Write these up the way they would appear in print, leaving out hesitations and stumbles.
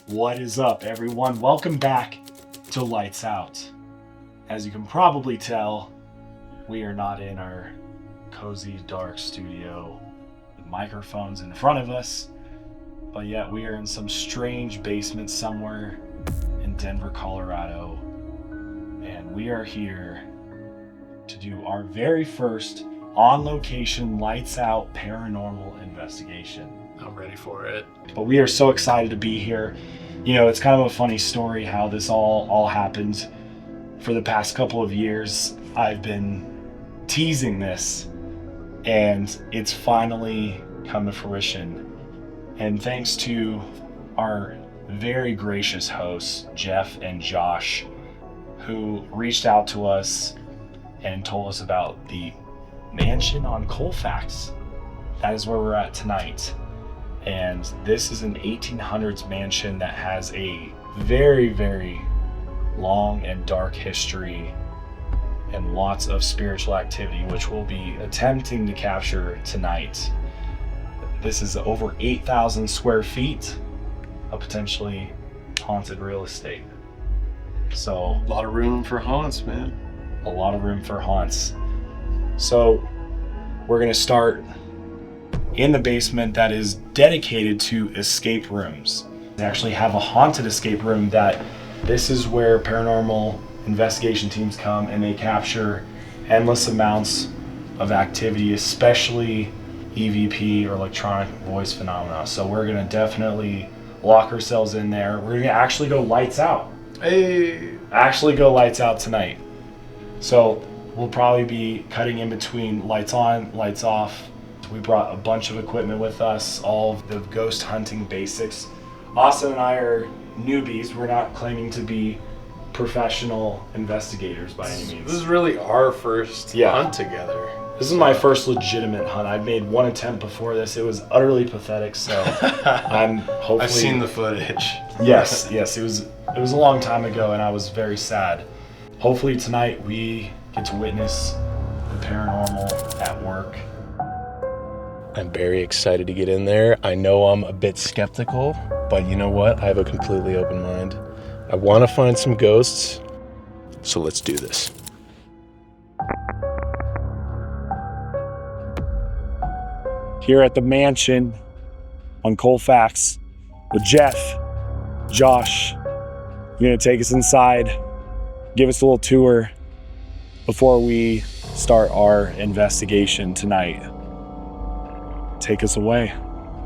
What is up, everyone? Welcome back to Lights Out. As you can probably tell, we are not in our cozy, dark studio with microphones in front of us, but yet we are in some strange basement somewhere in Denver, Colorado, and we are here to do our very first on-location Lights Out paranormal investigation. I'm ready for it. But we are so excited to be here. You know, it's kind of a funny story how this all happened. For the past couple of years, I've been teasing this, and it's finally come to fruition. And thanks to our very gracious hosts, Jeff and Josh, who reached out to us and told us about the mansion on Colfax. That is where we're at tonight. And this is an 1800s mansion that has a very, very long and dark history and lots of spiritual activity, which we'll be attempting to capture tonight. This is over 8,000 square feet of potentially haunted real estate. So A lot of room for haunts, man. a lot of room for haunts. So we're gonna start in the basement that is dedicated to escape rooms. They actually have a haunted escape room that this is where paranormal investigation teams come and they capture endless amounts of activity, especially EVP or electronic voice phenomena. So we're gonna definitely lock ourselves in there. We're gonna actually go lights out. Actually go lights out tonight. So we'll probably be cutting in between lights on, lights off. We brought a bunch of equipment with us, all of the ghost hunting basics. Austin and I are newbies. We're not claiming to be professional investigators by any means. This is really our first hunt together. This is my first legitimate hunt. I've made one attempt before this. It was utterly pathetic, so I'm hopefully... I've seen the footage. Yes, it was a long time ago and I was very sad. Hopefully tonight we get to witness the paranormal at work. I'm very excited to get in there. I know I'm a bit skeptical, but you know what? I have a completely open mind. I want to find some ghosts, so let's do this. Here at the mansion on Colfax with Jeff, Josh. You're gonna take us inside, give us a little tour before we start our investigation tonight. Take us away.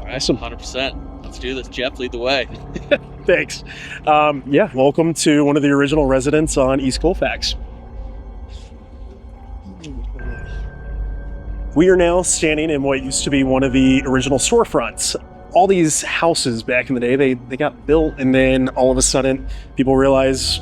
Awesome. 100%. Let's do this. Jeff, lead the way. Thanks. Welcome to one of the original residents on East Colfax. We are now standing in what used to be one of the original storefronts. All these houses back in the day, they got built, and then all of a sudden people realize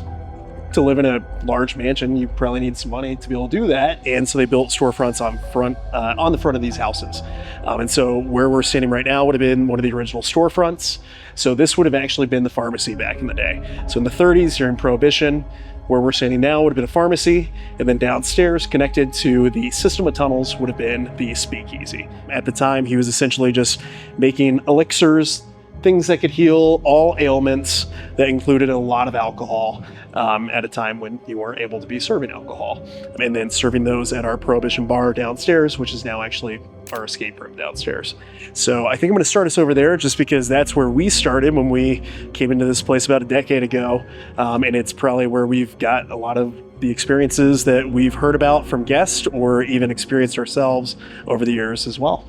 to live in a large mansion, you probably need some money to be able to do that. And so they built storefronts on the front of these houses. And so where we're standing right now would have been one of the original storefronts. So this would have actually been the pharmacy back in the day. So in the 30s, during Prohibition, where we're standing now would have been a pharmacy, and then downstairs connected to the system of tunnels would have been the speakeasy. At the time, he was essentially just making elixirs, things that could heal all ailments that included a lot of alcohol at a time when you weren't able to be serving alcohol. And then serving those at our Prohibition bar downstairs, which is now actually our escape room downstairs. So I think I'm gonna start us over there just because that's where we started when we came into this place about a decade ago. And it's probably where we've got a lot of the experiences that we've heard about from guests or even experienced ourselves over the years as well.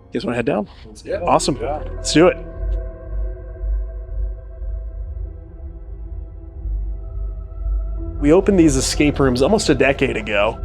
You guys wanna head down? Yeah. Awesome, let's do it. We opened these escape rooms almost a decade ago.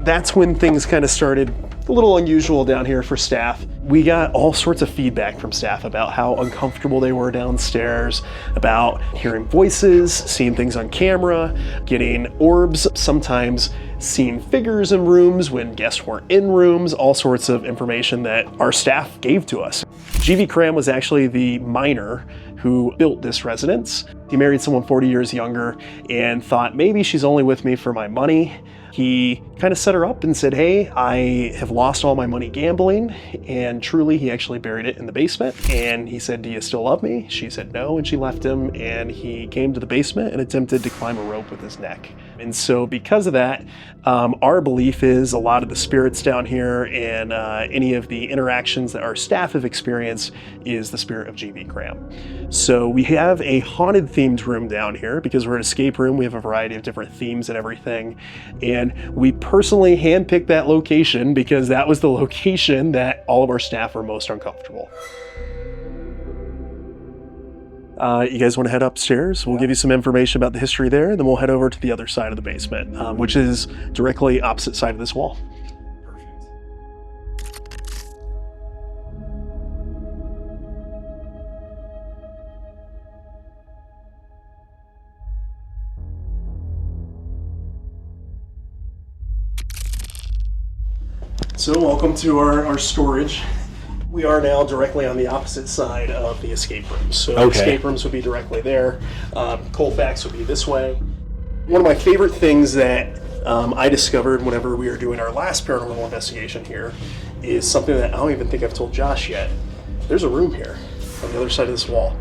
That's when things kind of started a little unusual down here for staff. We got all sorts of feedback from staff about how uncomfortable they were downstairs, about hearing voices, seeing things on camera, getting orbs, sometimes seeing figures in rooms when guests weren't in rooms, all sorts of information that our staff gave to us. G.V. Kram was actually the miner who built this residence. He married someone 40 years younger and thought maybe she's only with me for my money. He kind of set her up and said, hey, I have lost all my money gambling. And truly, he actually buried it in the basement. And he said, do you still love me? She said no, and she left him. And he came to the basement and attempted to climb a rope with his neck. And so because of that, our belief is a lot of the spirits down here and any of the interactions that our staff have experienced is the spirit of G.V. Kram. So we have a haunted themed room down here because we're an escape room. We have a variety of different themes and everything. And we personally handpicked that location because that was the location that all of our staff were most uncomfortable. You guys want to head upstairs? We'll give you some information about the history there, and then we'll head over to the other side of the basement, which is directly opposite side of this wall. So welcome to our storage. We are now directly on the opposite side of the escape room. So the escape rooms would be directly there. Colfax would be this way. One of my favorite things that I discovered whenever we were doing our last paranormal investigation here is something that I don't even think I've told Josh yet. There's a room here on the other side of this wall.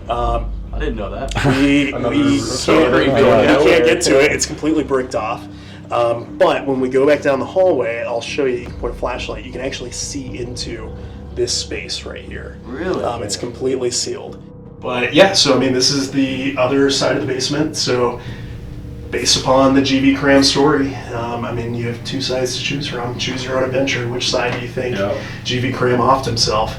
I didn't know that. We can't get to it. It's completely bricked off. But when we go back down the hallway, I'll show you, you can point a flashlight, you can actually see into this space right here. Really? It's completely sealed. But yeah, so I mean, this is the other side of the basement. So based upon the G.V. Kram story, I mean, you have two sides to choose from. Choose your own adventure. Which side do you think G.V. Kram offed himself?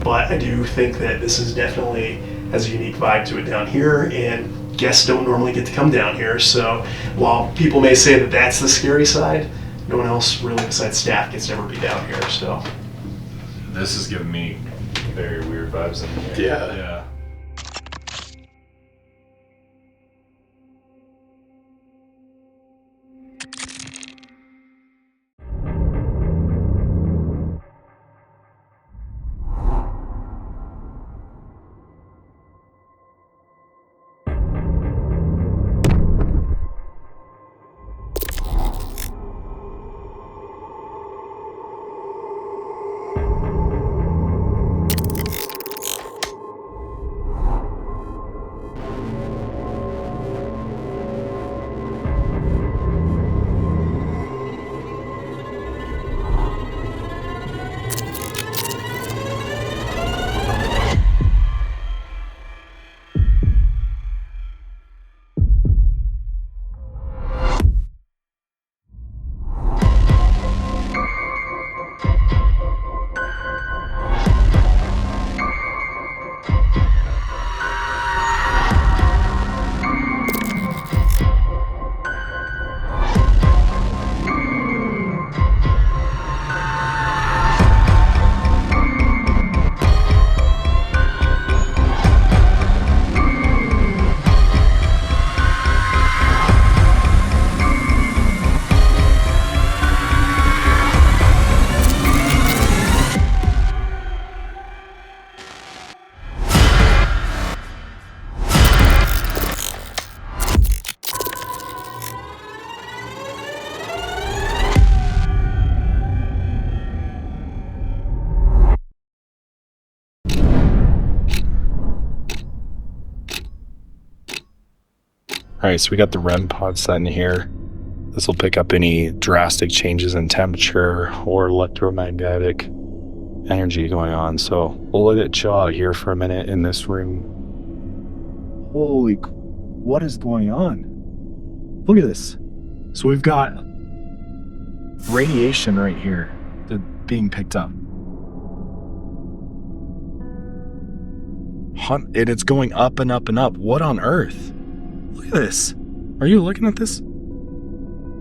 But I do think that this is definitely has a unique vibe to it down here, and guests don't normally get to come down here. So while people may say that that's the scary side, no one else really besides staff gets to ever be down here. So This is giving me very weird vibes in here. Yeah. All right, so we got the REM pod set in here. This will pick up any drastic changes in temperature or electromagnetic energy going on. So we'll let it chill out here for a minute in this room. Holy, what is going on? Look at this. So we've got radiation right here being picked up. And it's going up and up and up. What on earth? Look at this. Are you looking at this?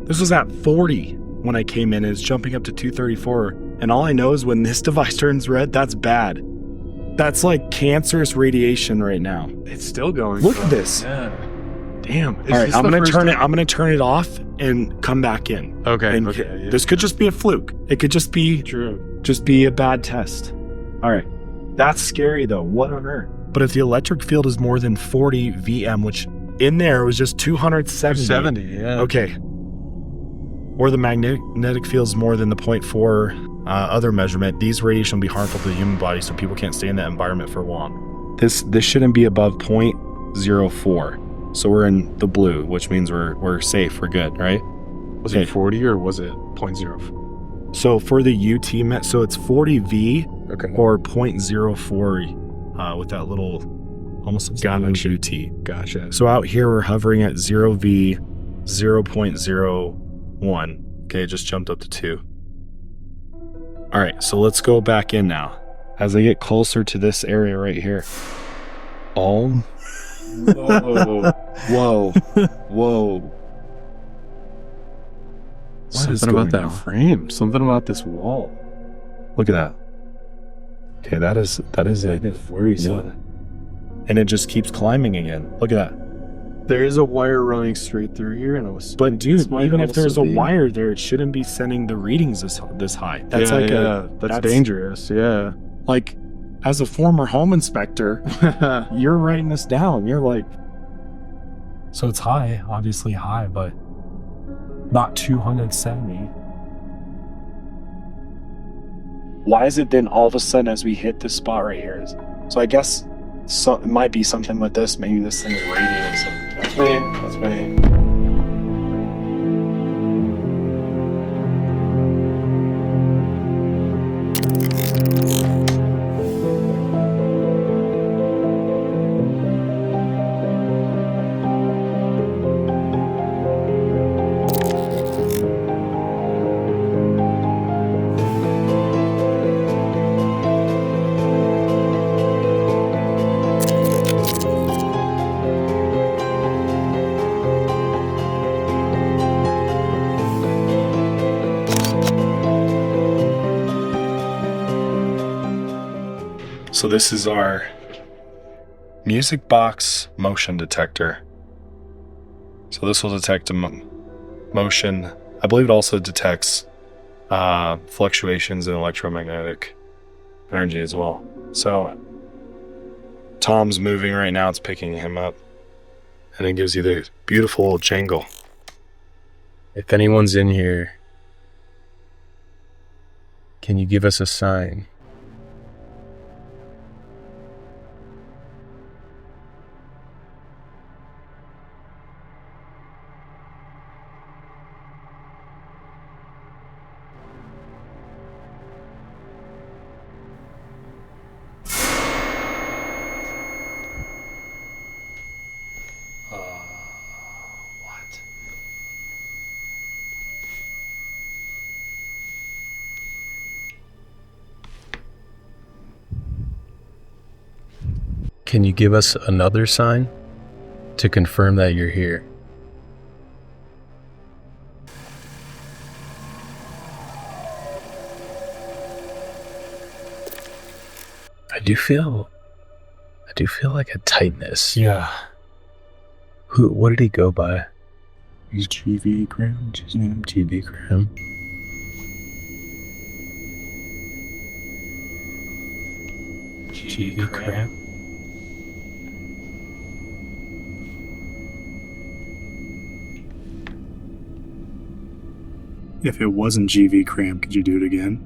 This was at 40 when I came in. It's jumping up to 234. And all I know is when this device turns red, that's bad. That's like cancerous radiation right now. It's still going. Look at this. Yeah. Damn. All right, I'm gonna turn it off and come back in. Okay. And Okay. this could just be a fluke. It could just be a bad test. All right. That's scary though. What on earth? But if the electric field is more than 40 VM, which in there was just 270. 270, yeah. Okay. or the magnetic field is more than the 0.4 other measurement, these radiation will be harmful to the human body, so people can't stay in that environment for long. This shouldn't be above 0.04. So we're in the blue, which means we're safe, we're good, right? Was it 40 or was it 0.04? So for the UT, so it's 40V Okay. or 0.04 with that little almost like UT. Gotcha. So out here we're hovering at 0V, 0.01. Okay, it just jumped up to 2. All right, so let's go back in now. As I get closer to this area right here. Whoa. Whoa. Something about that frame. Something about this wall. Look at that. Okay, that is it. Worrisome. And it just keeps climbing again. Look at that. There is a wire running straight through here, and I was. But dude, even if there's a wire there, it shouldn't be sending the readings this high. That's that's dangerous. Yeah. Like, as a former home inspector, you're writing this down. You're like, so it's high, obviously high, but not 270. Why is it then all of a sudden as we hit this spot right here? So I guess it might be something with this. Maybe this thing is radiating something. That's me. So this is our music box motion detector. So this will detect a motion. I believe it also detects fluctuations in electromagnetic energy as well. So Tom's moving right now, it's picking him up. And it gives you the beautiful jangle. If anyone's in here, can you give us a sign? Can you give us another sign to confirm that you're here? I do feel like a tightness. Yeah. What did he go by? He's GV Kram. GV Kram. GV Kram. If it wasn't GV Kram, could you do it again?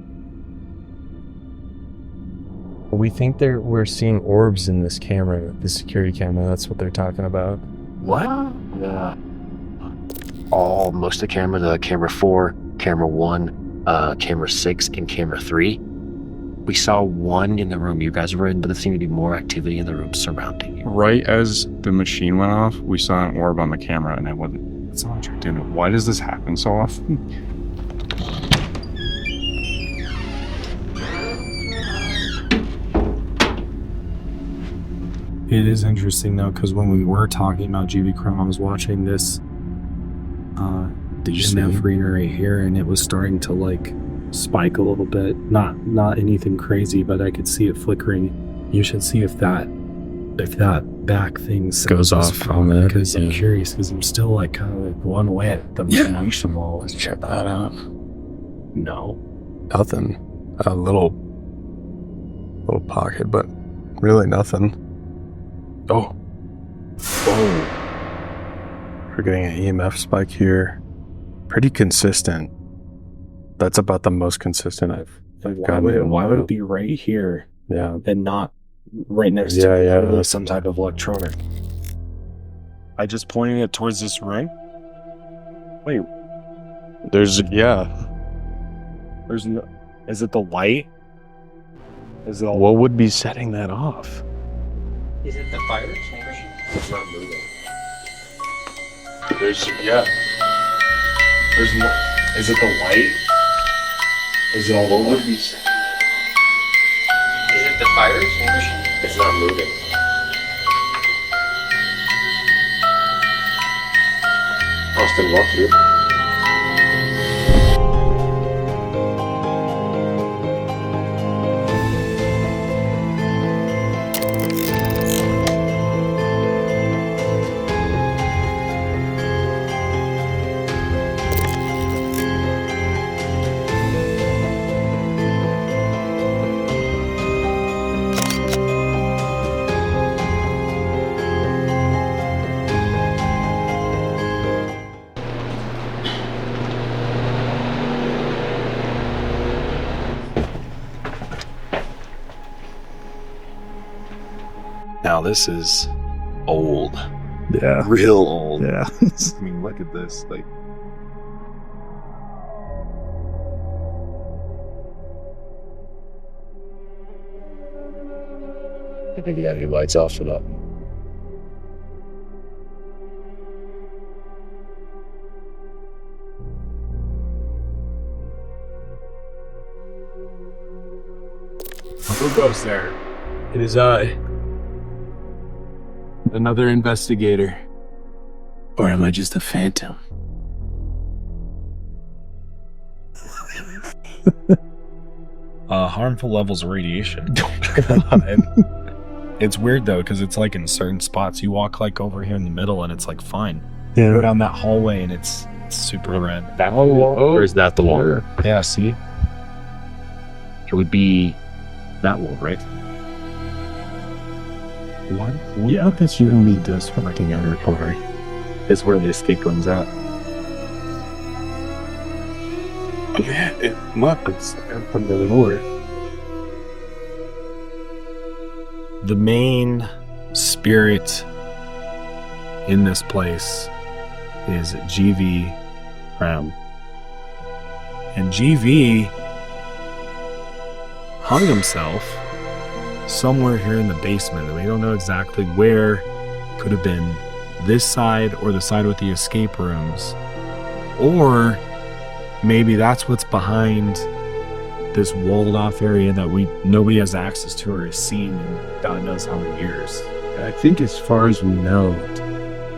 We think we're seeing orbs in this camera, the security camera. That's what they're talking about. What? Yeah. Most of the camera, the camera 4, camera 1, camera 6, and camera 3. We saw one in the room you guys were in, but there seemed to be more activity in the room surrounding you. Right as the machine went off, we saw an orb on the camera, and it's not what you're doing. Why does this happen so often? It is interesting though, because when we were talking about GV Kram, I was watching this DNF reader right here, and it was starting to like spike a little bit. Not anything crazy, but I could see it flickering. You should see if that back thing goes off from it. Because I'm curious, because I'm still like kind of like blown away at the ventilation wall. Let's check that out. No. Nothing. A little pocket, but really nothing. Oh. Whoa. We're getting an EMF spike here. Pretty consistent. That's about the most consistent I've gotten. Why would it be right here Yeah. and not right next to literally some type of electronic? I just pointed it towards this ring. Wait, There's there's no. Is it the light? Is it all? what would be setting that off? Is it the fire extinguisher? It's not moving. There's no. Is it the light? Is it all over? Is it the fire extinguisher? It's not moving. Austin, walk through. Now this is old, Yeah. real old. Yeah. I mean, look at this. Like, I think you got your lights off it up. Who goes there? It is I. Another investigator. Or am I just a phantom? Harmful levels of radiation. It's weird though, because it's like in certain spots you walk like over here in the middle and it's like fine. You go down that hallway and it's super red. That wall? Or is that the wall? Yeah, see? It would be that wall, right? What? Yeah, that's you need this for like an editorial. It's where the escape room's at. Yeah, it's from the north. The main spirit in this place is GV Kram. And GV hung himself somewhere here in the basement, and we don't know exactly where. Could have been this side or the side with the escape rooms, or maybe that's what's behind this walled off area that nobody has access to or has seen in God knows how many years. I think as far as we know,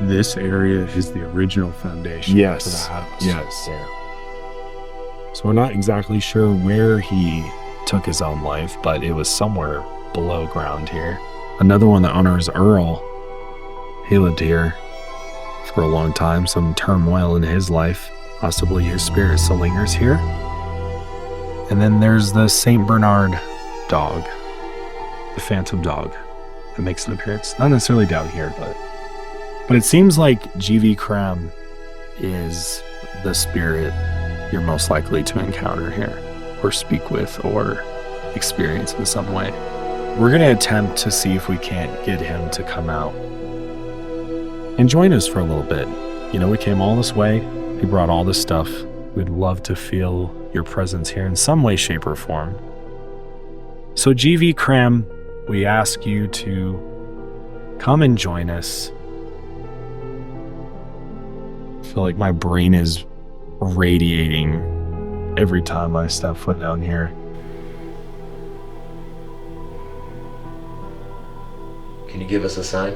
this area is the original foundation for the house. Yes. So we're not exactly sure where he took his own life, but it was somewhere below ground here. Another one, the owner is Earl. He lived here for a long time, some turmoil in his life. Possibly his spirit still lingers here. And then there's the St. Bernard dog, the phantom dog that makes an appearance. Not necessarily down here, but it seems like GV Kram is the spirit you're most likely to encounter here, or speak with, or experience in some way. We're going to attempt to see if we can't get him to come out and join us for a little bit. You know, we came all this way. We brought all this stuff. We'd love to feel your presence here in some way, shape, or form. So GV Kram, we ask you to come and join us. I feel like my brain is radiating every time I step foot down here. Can you give us a sign?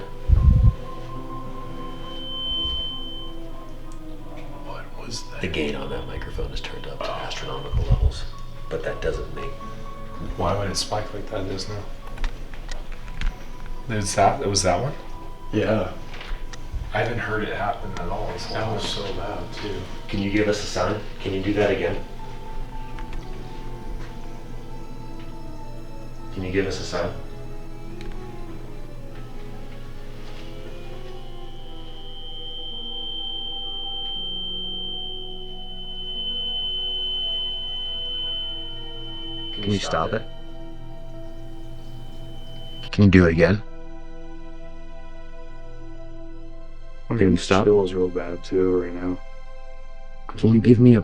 What was that? The gain on that microphone is turned up to astronomical levels, but that doesn't make. Why would it spike like that just now? It was that one? Yeah, I haven't heard it happen at all. that was so loud too. Can you give us a sign? Can you do that again? Can you give us a sign? Can you stop it? Can you do it again? I'm getting chills real bad too right now. Can you give me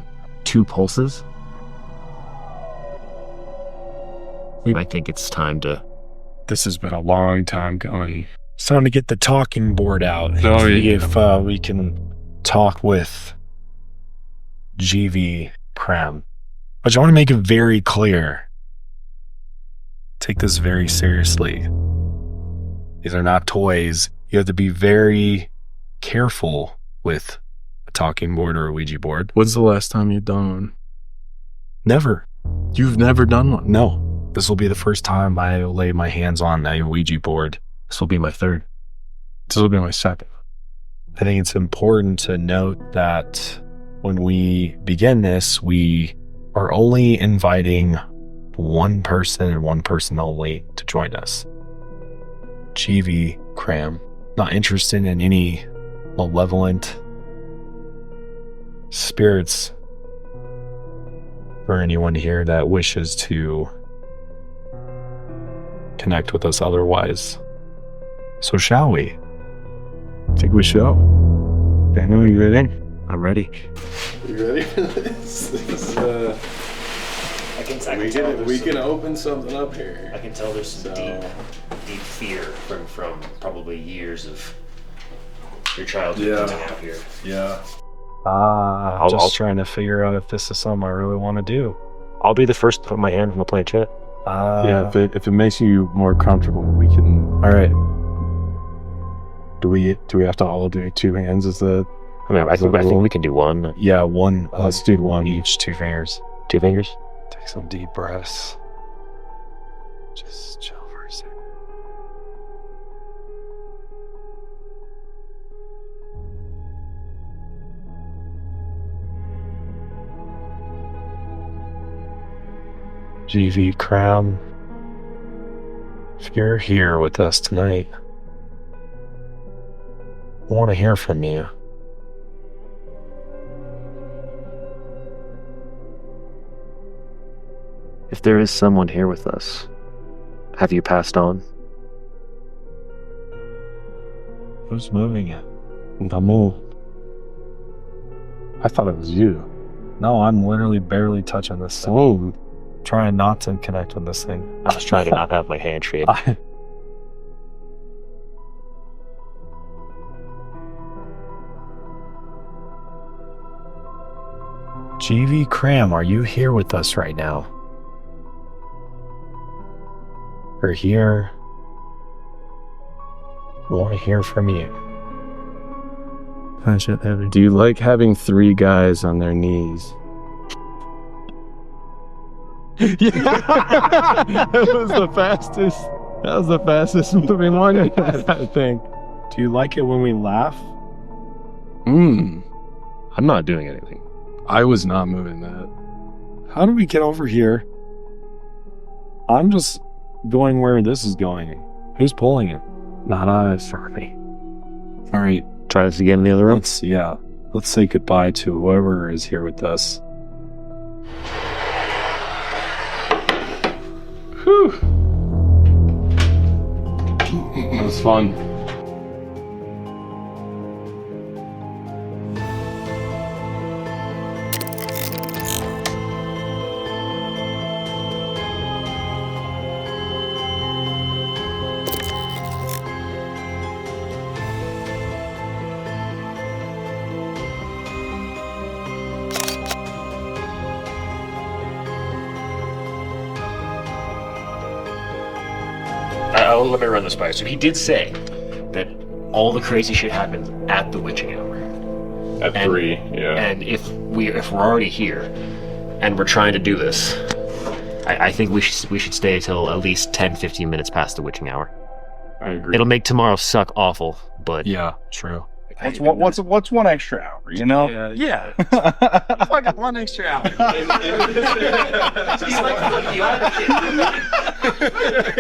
2 pulses? I think it's time to... This has been a long time going. It's time to get the talking board out. Oh, yeah. If we can talk with GV Kram. But I want to make it very clear. Take this very seriously. These are not toys. You have to be very careful with a talking board or a Ouija board. When's the last time you've done one? Never. You've never done one? No. This will be the first time I lay my hands on a Ouija board. This will be my 3rd. This will be my 2nd. I think it's important to note that when we begin this, we are only inviting one person and one person only to join us. GV Kram, not interested in any malevolent spirits for anyone here that wishes to connect with us otherwise. So shall we? I think we shall. Daniel, you ready? I'm ready. You ready for this? We can open something up here. I can tell there's some deep fear from probably years of your childhood coming out here. Yeah. Just trying to figure out if this is something I really want to do. I'll be the first to put my hand on the planchette. Yeah, if it makes you more comfortable, we can. All right. Do we have to all do 2 hands? Is that? I mean, I think we can do one. Yeah, one. Let's do one each. 2 fingers. 2 fingers. Take some deep breaths. Just chill for a second. GV Kram, if you're here with us tonight, I want to hear from you. If there is someone here with us, have you passed on? Who's moving it? Namu. I thought it was you. No, I'm literally barely touching this thing. Oh. Trying not to connect with this thing. I was trying to not have my hand shake. GV Kram, are you here with us right now? We're here. We want to hear from you. Do you like having 3 guys on their knees? Yeah, that was the fastest moving one, I think. Do you like it when we laugh? I'm not doing anything. I was not moving that. How do we get over here? I'm just going where this is going. Who's pulling it? Not us. Sorry. All right. Try this again in the other room. Let's say goodbye to whoever is here with us. Whew. That was fun. Let me run this by. So he did say that all the crazy shit happens at the witching hour. At 3, yeah. And if we're already here and we're trying to do this, I think we should stay till at least 10-15 minutes past the witching hour. I agree. It'll make tomorrow suck awful, but yeah, true. What's one extra hour, you know? Yeah. I got 1 extra hour. He's like,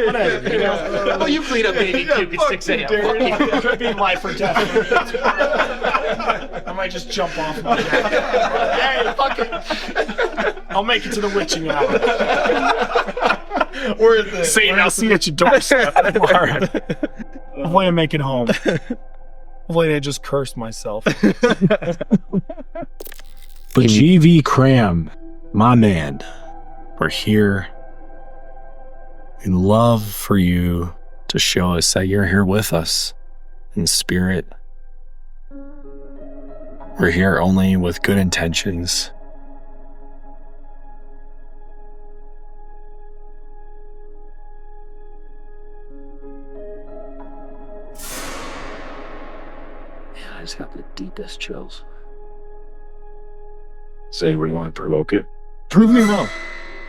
whatever, you know? Well, you clean up baby Cube at 6 a.m. Could be life or death. I'm might just jump off my head. Hey, fuck it. I'll make it to the witching hour. Worth it. Satan, I'll see you at your doorstep. All right. Hopefully I make it home. Hopefully I just cursed myself. But GV Kram, my man, we're here in love for you to show us that you're here with us in spirit. We're here only with good intentions. I just got the deepest chills. Say we want to provoke it. Prove me wrong.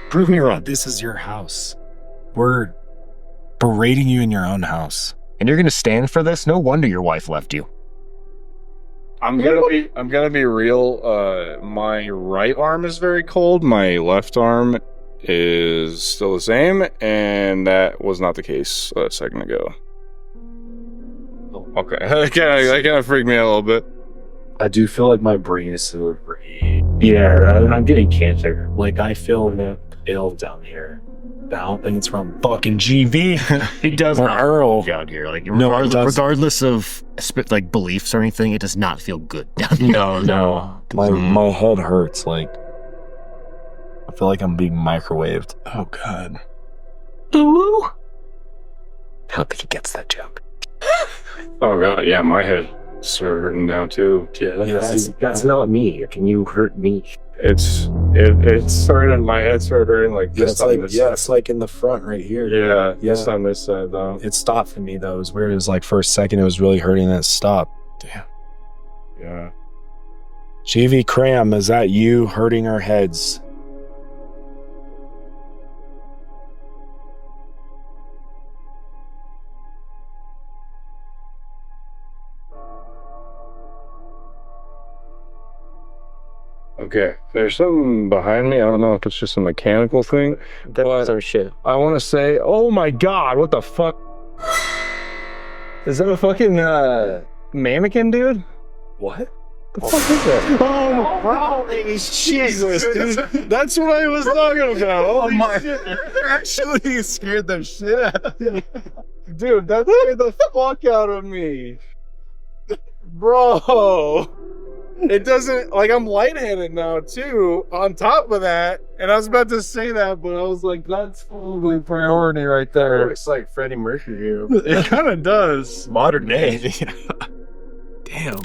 Prove me wrong. This is your house. We're berating you in your own house. And you're gonna stand for this? No wonder your wife left you. I'm gonna be real. My right arm is very cold. My left arm is still the same, and that was not the case a second ago. Okay, that kind of freaked me out a little bit. I do feel like my brain is so free. Yeah, I'm getting cancer. Like, I feel ill down here. I don't think it's from fucking GV. It does or not Earl. down here. Like, No, it doesn't. regardless of like beliefs or anything, it does not feel good down here. No. My head hurts. Like, I feel like I'm being microwaved. Oh, God. Ooh. I don't think he gets that joke. Oh, God. Yeah, my head started hurting now, too. Yeah, that's not me. Can you hurt me? It started, my head started hurting like this time. It's like in the front right here. Yeah, this on this side, though. It stopped for me, though. It was weird. It was like, for a second, it was really hurting, and then it stopped. Damn. Yeah. GV Kram, is that you hurting our heads? Okay, there's something behind me. I don't know if it's just a mechanical thing. That's our shit. I want to say, oh my God, what the fuck? Is that a fucking mannequin, dude? What? The fuck is that? Oh, Jesus, dude. That's what I was talking about. Oh my. Actually scared the shit out of me. Dude, that scared the fuck out of me. Bro. It doesn't, like, I'm lightheaded now, too, on top of that. And I was about to say that, but I was like, that's probably priority right there. It's like Freddie Mercury. It kind of does. Modern day. Damn.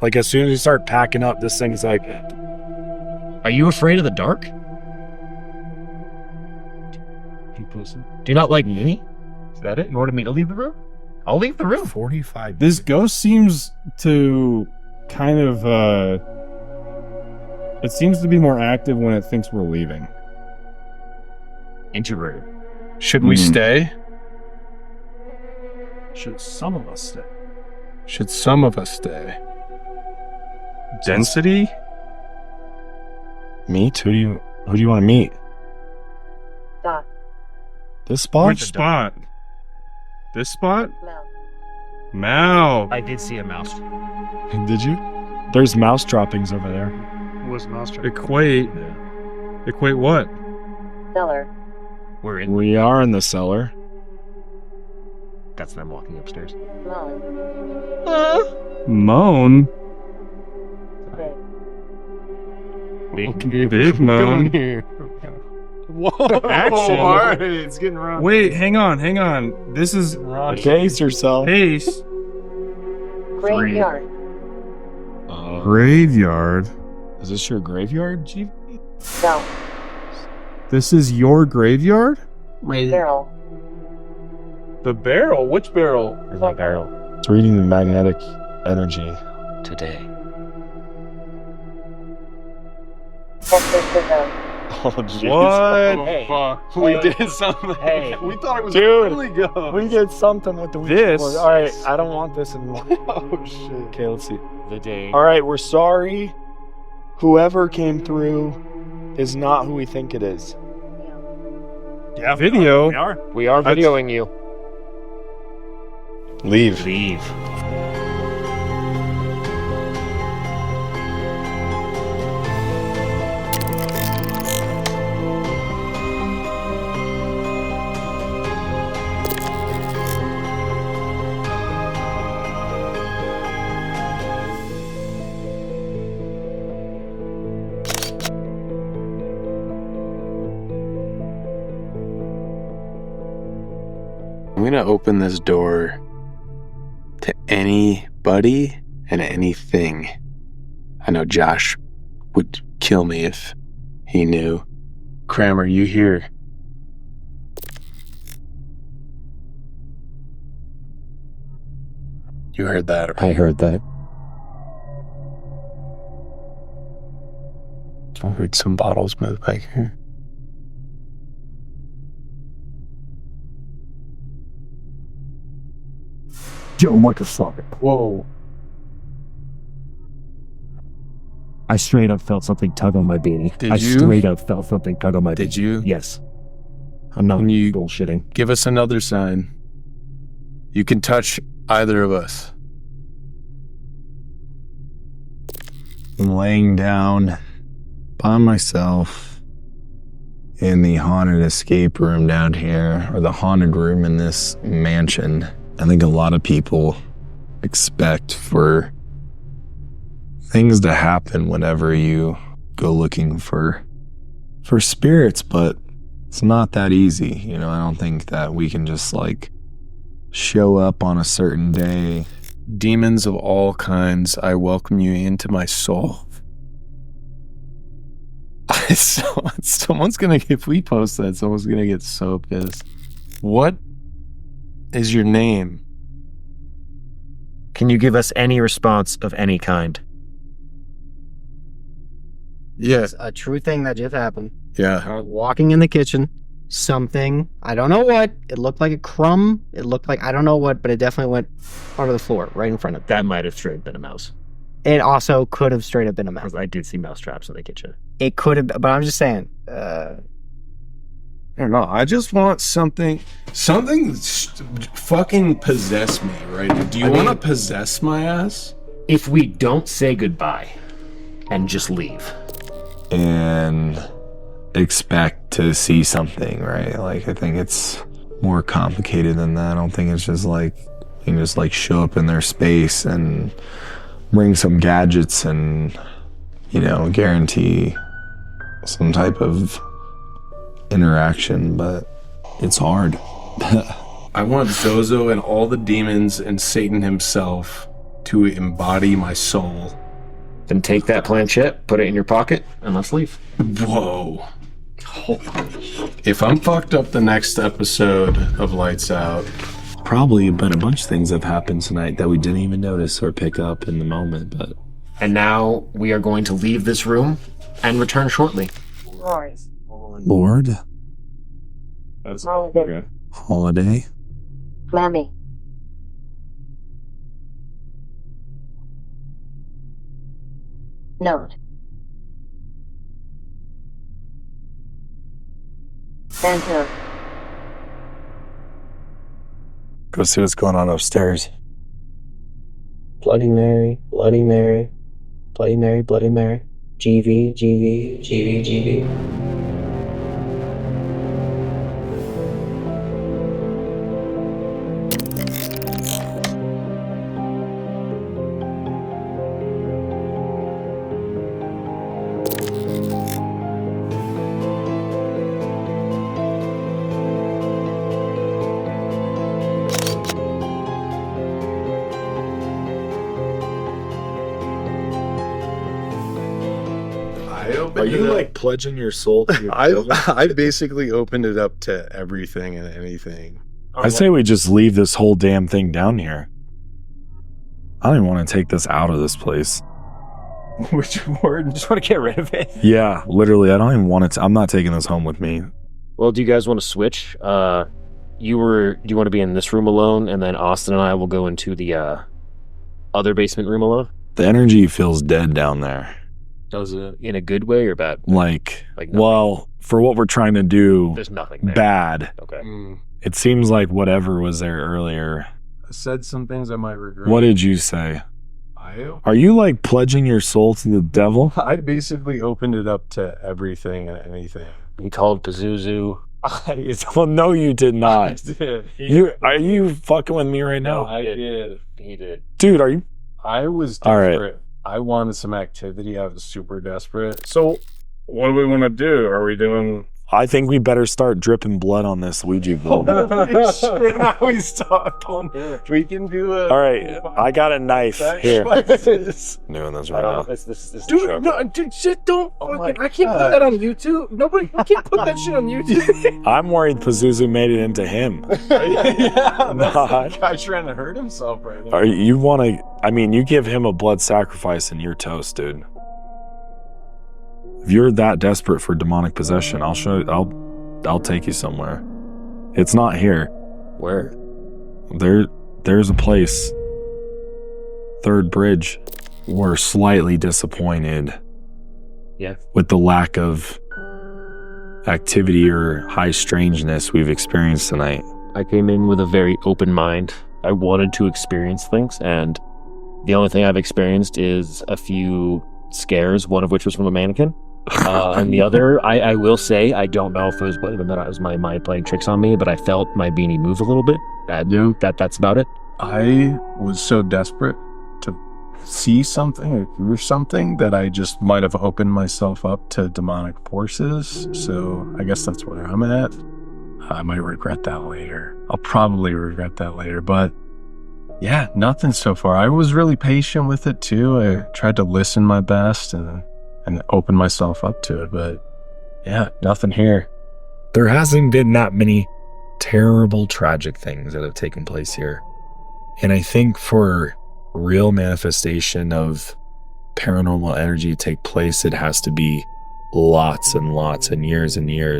Like, as soon as you start packing up, this thing's like... Are you afraid of the dark? Do you not like me? Is that it? You wanted me to leave the room? I'll leave the room. 45. This ghost seems to kind of, it seems to be more active when it thinks we're leaving. Introverted. Should we stay? Should some of us stay? Should some of us stay? Density? Meet? Who do you want to meet? Dot. This spot? Which spot? This spot? No. Mal. I did see a mouse. Did you? There's mouse droppings over there. What's mouse trap? Equate. Equate what? Cellar. We're in. We are in the cellar. That's them walking upstairs. Moan. Moan? Big. Big moan. Whoa! Action. Alright, it's getting rough. Wait, hang on. This is Pace yourself. Pace. Graveyard. Graveyard. Is this your graveyard, G? No. This is your graveyard? Barrel. The barrel? Which barrel? Where's my barrel? It's reading the magnetic energy. Today. Exorcism. Oh, jeez. What? Hey. Fuck. We did something. Hey. We thought it was Dude. really good. We did something with the This- All right, I don't want this anymore. Oh shit. Okay, let's see. The day. All right, we're sorry. Whoever came through is not who we think it is. Yeah, video. We are videoing you. Leave. Leave. gonna open this door to anybody and anything. I know Josh would kill me if he knew. Kram, are you here? You heard that? I heard that. I heard some bottles move back here. Yo, what the fuck? Whoa. I straight up felt something tug on my beanie. Did I you? straight up felt something tug on my beanie. Did you? Yes. I'm not Can you bullshitting. give us another sign? You can touch either of us. I'm laying down by myself in the haunted escape room down here, or the haunted room in this mansion. I think a lot of people expect for things to happen whenever you go looking for spirits, but it's not that easy. You know, I don't think that we can just like show up on a certain day. Demons of all kinds, I welcome you into my soul. Someone's gonna, if we post that, someone's gonna get so pissed. What is your name? Can you give us any response of any kind? Yeah. A true thing that just happened. Yeah. Walking in the kitchen, something, I don't know what, it looked like a crumb, it looked like, I don't know what, but it definitely went onto the floor right in front of me. That might have straight been a mouse. It also could have straight up been a mouse. I did see mouse traps in the kitchen. It could have, but I'm just saying, I don't know. I just want something fucking possess me right now. Do you want to possess my ass? If we don't say goodbye and just leave. And expect to see something, right? Like, I think it's more complicated than that. I don't think it's just like you can just like show up in their space and bring some gadgets and, you know, guarantee some type of interaction, but it's hard. I want Zozo and all the demons and Satan himself to embody my soul. Then take that planchette, put it in your pocket, and let's leave. Whoa. If I'm fucked up the next episode of Lights Out, Probably, but a bunch of things have happened tonight that we didn't even notice or pick up in the moment, but... And now we are going to leave this room and return shortly. Roars. Lord? That's okay. Holiday? Clammy. Note. Center. Go see what's going on upstairs. Bloody Mary, Bloody Mary, Bloody Mary, Bloody Mary, GV, GV, GV, GV. Are you like pledging your soul to your I basically opened it up to everything and anything. I say we just leave this whole damn thing down here. I don't even want to take this out of this place. Which word? Just want to get rid of it. Yeah, literally, I don't even want it to, I'm not taking this home with me. Well, do you guys want to switch? Do you want to be in this room alone, and then Austin and I will go into the other basement room alone? The energy feels dead down there. Does it in a good way or bad? Like nothing? Well, for what we're trying to do, There's nothing there. bad. Okay. It seems like whatever was there earlier. I said some things I might regret. What did you say? Are you like pledging your soul to the devil? I basically opened it up to everything and anything. He called Pazuzu. Well, no, you did not. I did. Are you fucking with me right now? I did. He did. Dude, are you? I was All right. desperate. I wanted some activity. I was super desperate. So, what do we want to do? Are we doing I think we better start dripping blood on this Ouija board. Now we stop. We can do it. All right, I got a knife here. Doing this right now. Dude, no, dude, shit, don't. I can't put that on YouTube. Nobody, you can't put that shit on YouTube. I'm worried Pazuzu made it into him. Yeah, Nah. the guy trying to hurt himself right now. Are you want to? I mean, you give him a blood sacrifice and you're toast, dude. If you're that desperate for demonic possession, I'll take you somewhere. It's not here. Where? There's a place. Third Bridge. We're slightly disappointed. Yeah. With the lack of activity or high strangeness we've experienced tonight. I came in with a very open mind. I wanted to experience things, and the only thing I've experienced is a few scares, one of which was from a mannequin. And the other, I will say, I don't know if it was whether that was my mind playing tricks on me, but I felt my beanie move a little bit. That's about it. I was so desperate to see something or hear something that I just might have opened myself up to demonic forces. So I guess that's where I'm at. I might regret that later. I'll probably regret that later, but yeah, nothing so far. I was really patient with it too. I tried to listen my best and open myself up to it, but yeah, nothing here. There hasn't been that many terrible, tragic things that have taken place here. And I think for real manifestation of paranormal energy to take place, it has to be lots and lots and years.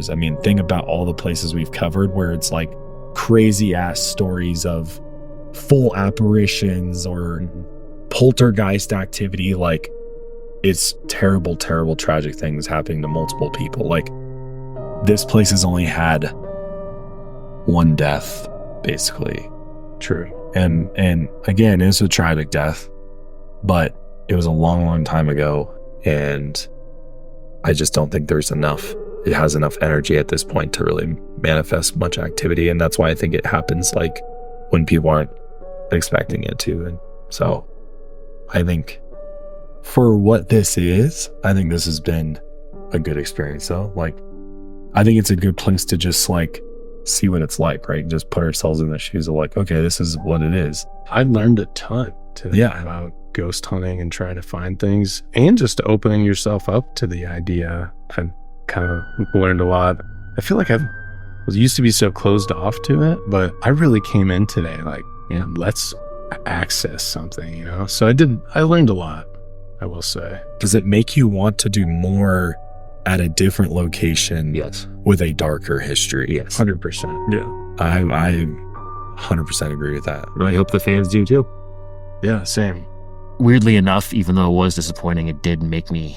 I mean, think about all the places we've covered where it's like crazy ass stories of full apparitions or poltergeist activity. Like, it's terrible, terrible, tragic things happening to multiple people. Like, this place has only had one death, basically. True. And again, it's a tragic death, but it was a long, long time ago, and I just don't think it has enough energy at this point to really manifest much activity, and that's why I think it happens like when people aren't expecting it to. And so I think for what this is, I think this has been a good experience though. Like, I think it's a good place to just like see what it's like, right? Just put ourselves in the shoes of like, okay, this is what it is. I learned a ton today about ghost hunting and trying to find things, and just opening yourself up to the idea. I've kind of learned a lot. I feel like I used to be so closed off to it, but I really came in today like, let's access something, So I learned a lot, I will say. Does it make you want to do more at a different location? Yes. With a darker history? Yes. 100%. Yeah. I 100% agree with that. I hope the fans do too. Yeah, same. Weirdly enough, even though it was disappointing, it did make me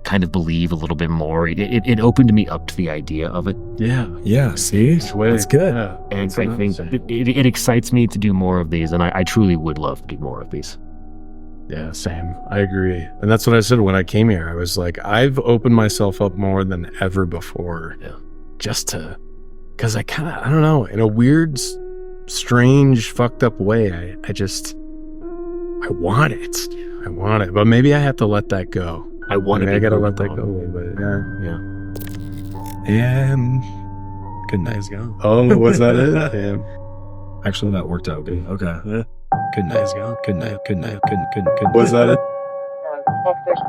kind of believe a little bit more. It opened me up to the idea of it. Yeah, see? That's good. Yeah. And I think it excites me to do more of these, and I truly would love to do more of these. Yeah, same. I agree. And that's what I said when I came here. I was like, I've opened myself up more than ever before. Yeah. Just because I don't know, in a weird, strange, fucked up way, I want it. I want it. But maybe I have to let that go. I gotta let that go. But yeah. Good night. Go. Oh, was that it? Damn. Actually, that worked out good. Okay. Good night. Good night. Good night. Good. Was that it? Texas.